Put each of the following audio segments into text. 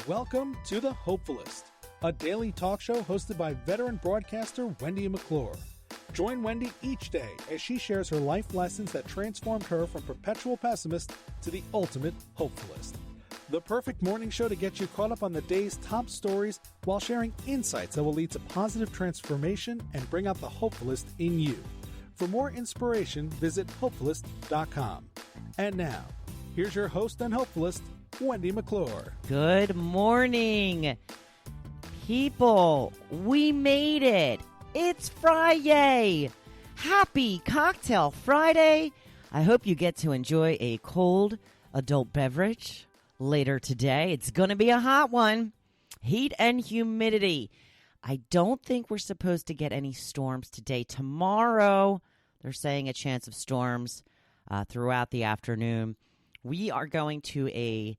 Welcome to the Hopefulist, a daily talk show hosted by veteran broadcaster Wendy McClure. Join Wendy each day as she shares her life lessons that transformed her from perpetual pessimist to the ultimate hopefulist. The perfect morning show to get you caught up on the day's top stories while sharing insights that will lead to positive transformation and bring out the hopefulist in you. For more inspiration, visit hopefulist.com. And now, here's your host and hopefulist, Wendy McClure. Good morning, people. We made it. It's Friday. Happy Cocktail Friday. I hope you get to enjoy a cold adult beverage later today. It's going to be a hot one. Heat and humidity. I don't think we're supposed to get any storms today. Tomorrow, they're saying a chance of storms throughout the afternoon. We are going to a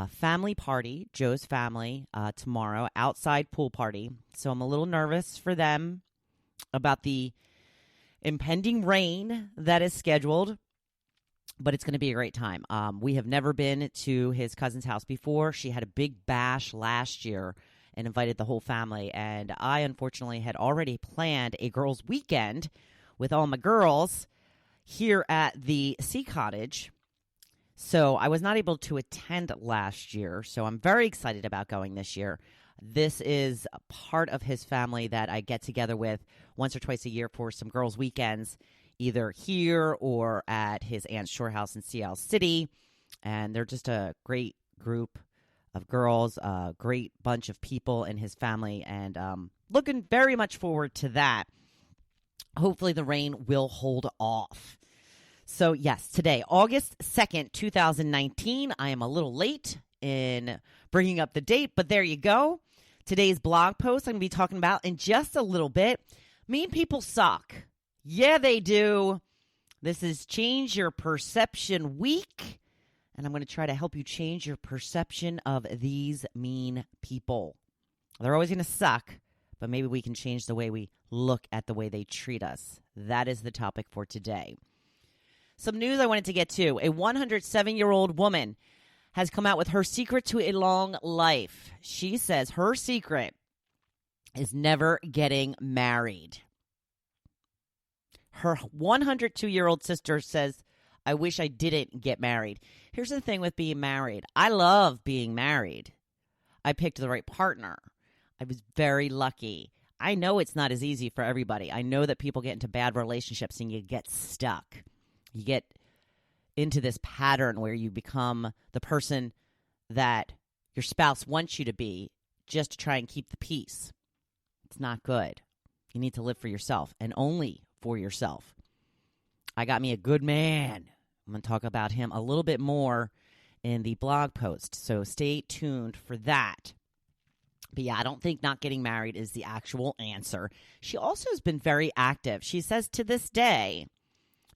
family party, Joe's family, tomorrow, outside pool party. So I'm a little nervous for them about the impending rain that is scheduled, but it's going to be a great time. We have never been to his cousin's house before. She had a big bash last year and invited the whole family, and I unfortunately had already planned a girls' weekend with all my girls here at the Sea Cottage. So I was not able to attend last year, so I'm very excited about going this year. This is a part of his family that I get together with once or twice a year for some girls' weekends, either here or at his aunt's shore house in Seattle City. And they're just a great group of girls, a great bunch of people in his family, and looking very much forward to that. Hopefully the rain will hold off. So, yes, today, August 2nd, 2019. I am a little late in bringing up the date, but there you go. Today's blog post I'm going to be talking about in just a little bit. Mean people suck. Yeah, they do. This is Change Your Perception Week, and I'm going to try to help you change your perception of these mean people. They're always going to suck, but maybe we can change the way we look at the way they treat us. That is the topic for today. Some news I wanted to get to. A 107-year-old woman has come out with her secret to a long life. She says her secret is never getting married. Her 102-year-old sister says, I wish I didn't get married. Here's the thing with being married. I love being married. I picked the right partner. I was very lucky. I know it's not as easy for everybody. I know that people get into bad relationships and you get stuck. You get into this pattern where you become the person that your spouse wants you to be just to try and keep the peace. It's not good. You need to live for yourself and only for yourself. I got me a good man. I'm going to talk about him a little bit more in the blog post, so stay tuned for that. But yeah, I don't think not getting married is the actual answer. She also has been very active. She says to this day,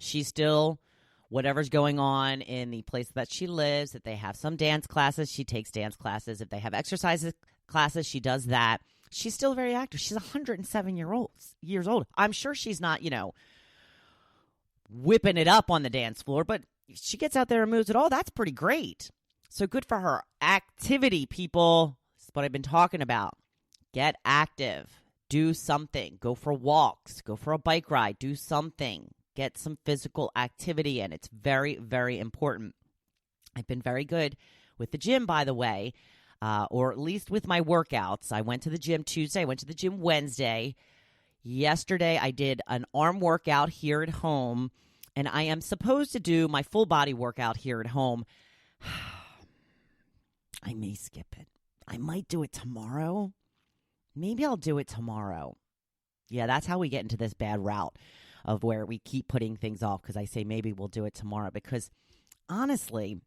she's still, whatever's going on in the place that she lives, if they have some dance classes, she takes dance classes. If they have exercise classes, she does that. She's still very active. She's 107 years old. I'm sure she's not, whipping it up on the dance floor, but if she gets out there and moves it all, that's pretty great. So good for her. Activity, people. That's what I've been talking about. Get active. Do something. Go for walks. Go for a bike ride. Do something. Get some physical activity in. It's very, very important. I've been very good with the gym, by the way, or at least with my workouts. I went to the gym Tuesday. I went to the gym Wednesday. Yesterday, I did an arm workout here at home, and I am supposed to do my full body workout here at home. I may skip it. I might do it tomorrow. Maybe I'll do it tomorrow. Yeah, that's how we get into this bad route of where we keep putting things off, because I say maybe we'll do it tomorrow, because honestly,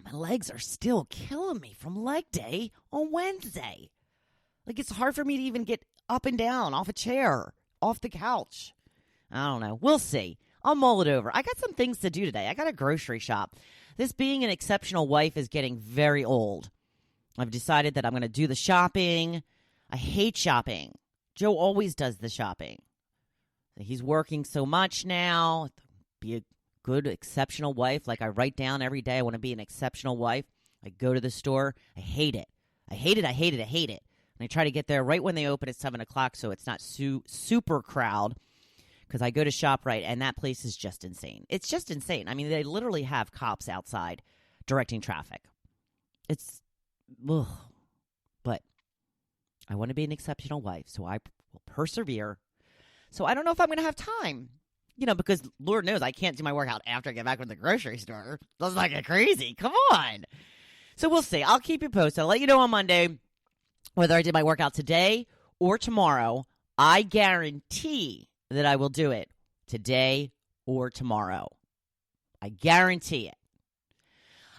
my legs are still killing me from leg day on Wednesday. Like, it's hard for me to even get up and down off a chair, off the couch. I don't know. We'll see. I'll mull it over. I got some things to do today. I got a grocery shop. This being an exceptional wife is getting very old. I've decided that I'm going to do the shopping. I hate shopping. Joe always does the shopping. He's working so much now. Be a good, exceptional wife. Like, I write down every day, I want to be an exceptional wife. I go to the store. I hate it. I hate it. I hate it. I hate it. And I try to get there right when they open at 7 o'clock so it's not super crowd, because I go to ShopRite, and that place is just insane. It's just insane. I mean, they literally have cops outside directing traffic. It's, ugh. But I want to be an exceptional wife, so I will persevere. So I don't know if I'm going to have time, because Lord knows I can't do my workout after I get back from the grocery store. That's like crazy. Come on. So we'll see. I'll keep you posted. I'll let you know on Monday whether I did my workout today or tomorrow. I guarantee that I will do it today or tomorrow. I guarantee it.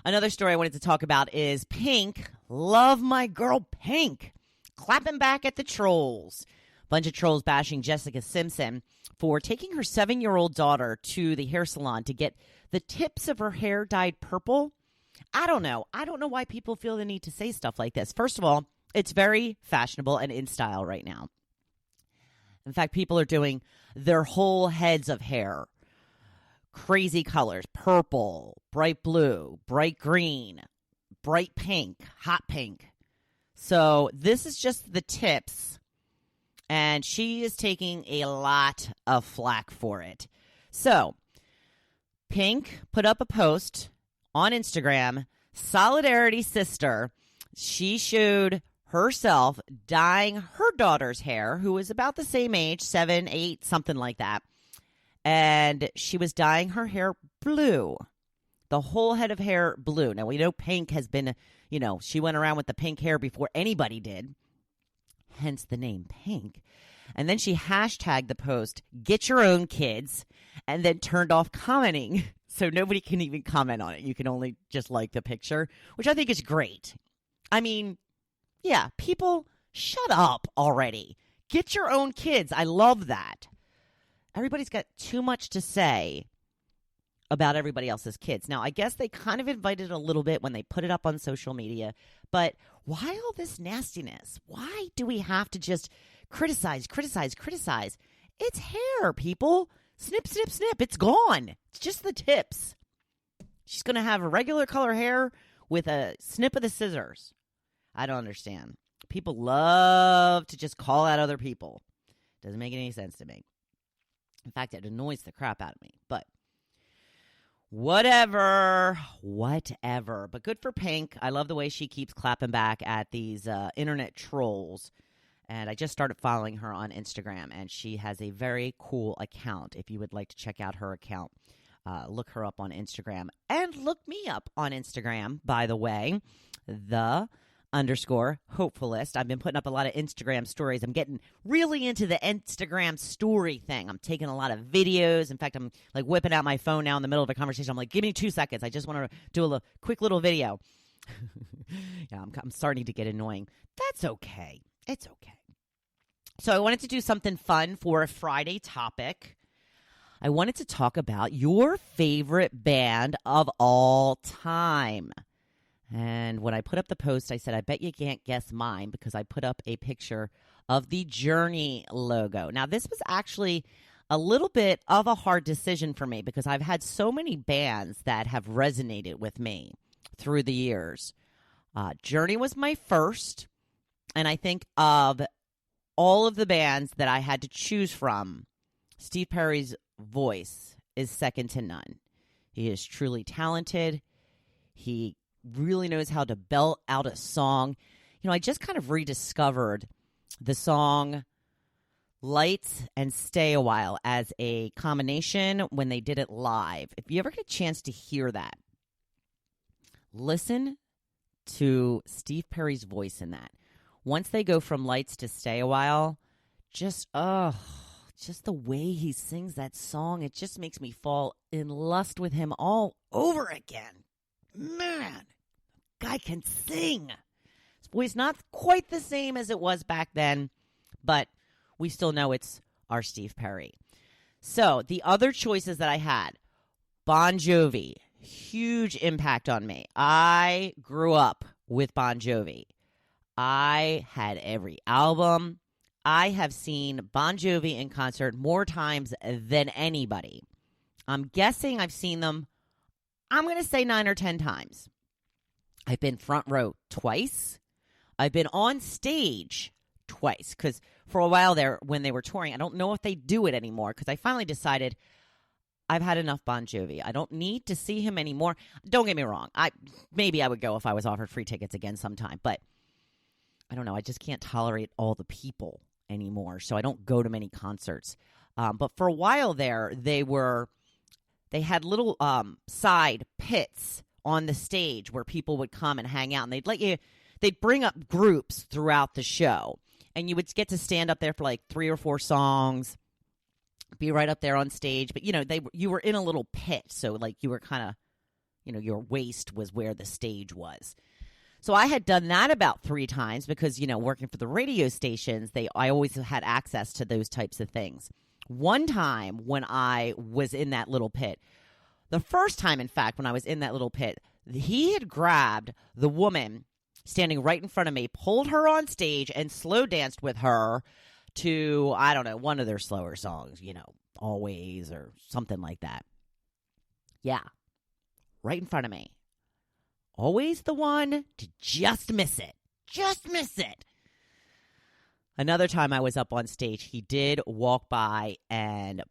Another story I wanted to talk about is Pink. Love my girl Pink. Clapping back at the trolls. Bunch of trolls bashing Jessica Simpson for taking her 7-year-old daughter to the hair salon to get the tips of her hair dyed purple. I don't know. I don't know why people feel the need to say stuff like this. First of all, it's very fashionable and in style right now. In fact, people are doing their whole heads of hair. Crazy colors, purple, bright blue, bright green, bright pink, hot pink. So this is just the tips. And she is taking a lot of flack for it. So Pink put up a post on Instagram, Solidarity Sister. She showed herself dyeing her daughter's hair, who was about the same age, 7, 8, something like that. And she was dyeing her hair blue, the whole head of hair blue. Now, we know Pink has been, she went around with the pink hair before anybody did, hence the name Pink. And then she hashtagged the post, "Get your own kids," and then turned off commenting. So nobody can even comment on it. You can only just like the picture, which I think is great. I mean, yeah, people, shut up already. Get your own kids. I love that. Everybody's got too much to say about everybody else's kids. Now, I guess they kind of invited a little bit when they put it up on social media, but why all this nastiness? Why do we have to just criticize? It's hair, people. Snip, snip, snip. It's gone. It's just the tips. She's going to have a regular color hair with a snip of the scissors. I don't understand. People love to just call out other people. Doesn't make any sense to me. In fact, it annoys the crap out of me. But whatever. But good for Pink. I love the way she keeps clapping back at these internet trolls. And I just started following her on Instagram, and she has a very cool account. If you would like to check out her account, look her up on Instagram. And look me up on Instagram, by the way, _Hopefulist. I've been putting up a lot of Instagram stories. I'm getting really into the Instagram story thing. I'm taking a lot of videos. In fact, I'm like whipping out my phone now in the middle of a conversation. I'm like, give me 2 seconds. I just want to do a quick little video. Yeah, I'm starting to get annoying. That's okay. It's okay. So I wanted to do something fun for a Friday topic. I wanted to talk about your favorite band of all time. And when I put up the post, I said, I bet you can't guess mine, because I put up a picture of the Journey logo. Now, this was actually a little bit of a hard decision for me, because I've had so many bands that have resonated with me through the years. Journey was my first, and I think of all of the bands that I had to choose from, Steve Perry's voice is second to none. He is truly talented. He really knows how to belt out a song. I just kind of rediscovered the song Lights and Stay a While as a combination when they did it live. If you ever get a chance to hear that, listen to Steve Perry's voice in that. Once they go from Lights to Stay a While, just the way he sings that song, it just makes me fall in lust with him all over again. Man, guy can sing. His voice not quite the same as it was back then, but we still know it's our Steve Perry. So the other choices that I had, Bon Jovi, huge impact on me. I grew up with Bon Jovi. I had every album. I have seen Bon Jovi in concert more times than anybody. I'm guessing I've seen them, I'm going to say 9 or 10 times. I've been front row twice. I've been on stage twice because for a while there when they were touring, I don't know if they do it anymore because I finally decided I've had enough Bon Jovi. I don't need to see him anymore. Don't get me wrong. Maybe I would go if I was offered free tickets again sometime, but I don't know. I just can't tolerate all the people anymore, so I don't go to many concerts. But for a while there, they had little side pits on the stage where people would come and hang out, and they'd bring up groups throughout the show, and you would get to stand up there for like 3 or 4 songs, be right up there on stage. But you were in a little pit, so like you were kind of, your waist was where the stage was. So I had done that about 3 times because, working for the radio stations, I always had access to those types of things. One time when I was in that little pit, the first time, in fact, when I was in that little pit, he had grabbed the woman standing right in front of me, pulled her on stage, and slow danced with her to, I don't know, one of their slower songs, Always or something like that. Yeah, right in front of me. Always the one to just miss it. Just miss it. Another time I was up on stage, he did walk by and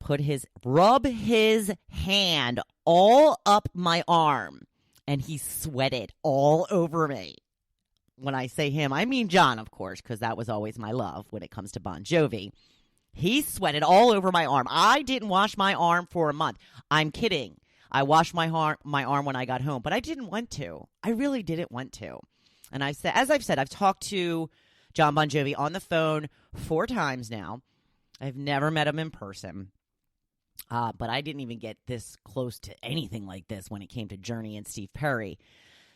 rub his hand all up my arm, and he sweated all over me. When I say him, I mean John, of course, because that was always my love when it comes to Bon Jovi. He sweated all over my arm. I didn't wash my arm for a month. I'm kidding. I washed my arm when I got home, but I didn't want to. I really didn't want to. And as I've said, I've talked to John Bon Jovi on the phone 4 times now. I've never met him in person. But I didn't even get this close to anything like this when it came to Journey and Steve Perry.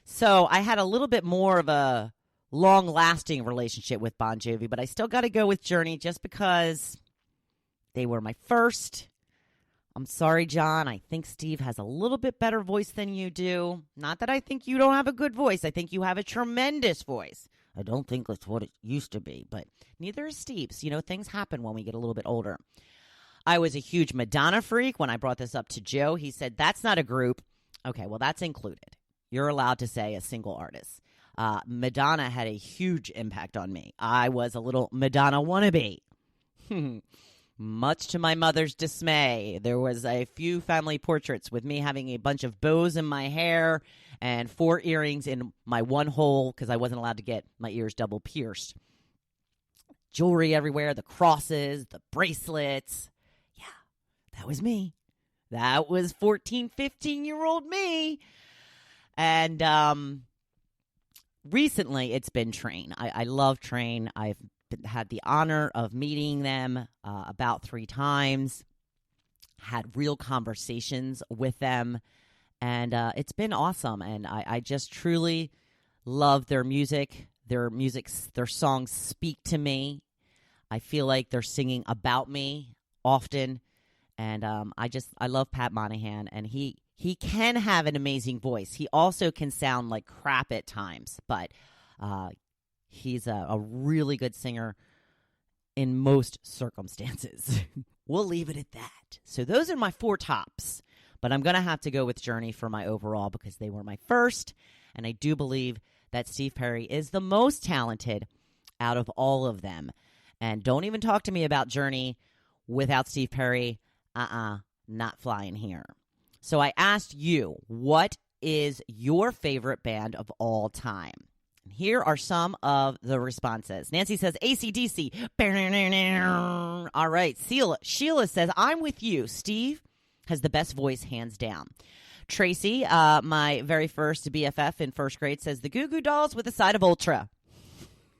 So I had a little bit more of a long-lasting relationship with Bon Jovi, but I still got to go with Journey just because they were my first. I'm sorry, John. I think Steve has a little bit better voice than you do. Not that I think you don't have a good voice. I think you have a tremendous voice. I don't think that's what it used to be, but neither is Steve's. Things happen when we get a little bit older. I was a huge Madonna freak. When I brought this up to Joe, he said, that's not a group. Okay, well, that's included. You're allowed to say a single artist. Madonna had a huge impact on me. I was a little Madonna wannabe. Much to my mother's dismay, there was a few family portraits with me having a bunch of bows in my hair and 4 earrings in my one hole because I wasn't allowed to get my ears double pierced. Jewelry everywhere, the crosses, the bracelets. Yeah, that was me. That was 14, 15-year-old me. And recently it's been Train. I love Train. I've had the honor of meeting them about 3 times, had real conversations with them, and it's been awesome. And I just truly love their music. Their songs speak to me. I feel like they're singing about me often, and I love Pat Monahan, and he can have an amazing voice. He also can sound like crap at times, but he's a really good singer in most circumstances. We'll leave it at that. So those are my 4 tops. But I'm going to have to go with Journey for my overall because they were my first. And I do believe that Steve Perry is the most talented out of all of them. And don't even talk to me about Journey without Steve Perry. Not flying here. So I asked you, what is your favorite band of all time? Here are some of the responses. Nancy says, AC/DC. All right. Sheila says, I'm with you. Steve has the best voice, hands down. Tracy, my very first BFF in first grade, says, the Goo Goo Dolls with a side of Ultra.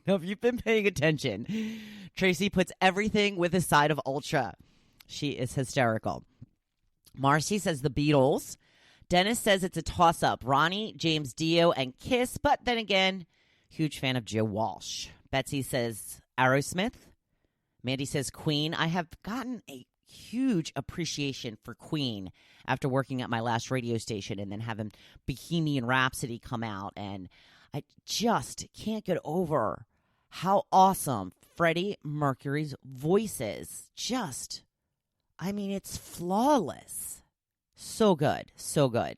Now, if you've been paying attention, Tracy puts everything with a side of Ultra. She is hysterical. Marcy says, the Beatles. Dennis says it's a toss-up. Ronnie, James Dio, and Kiss. But then again, huge fan of Joe Walsh. Betsy says Aerosmith. Mandy says Queen. I have gotten a huge appreciation for Queen after working at my last radio station and then having Bohemian Rhapsody come out. And I just can't get over how awesome Freddie Mercury's voice is. It's flawless. So good. So good.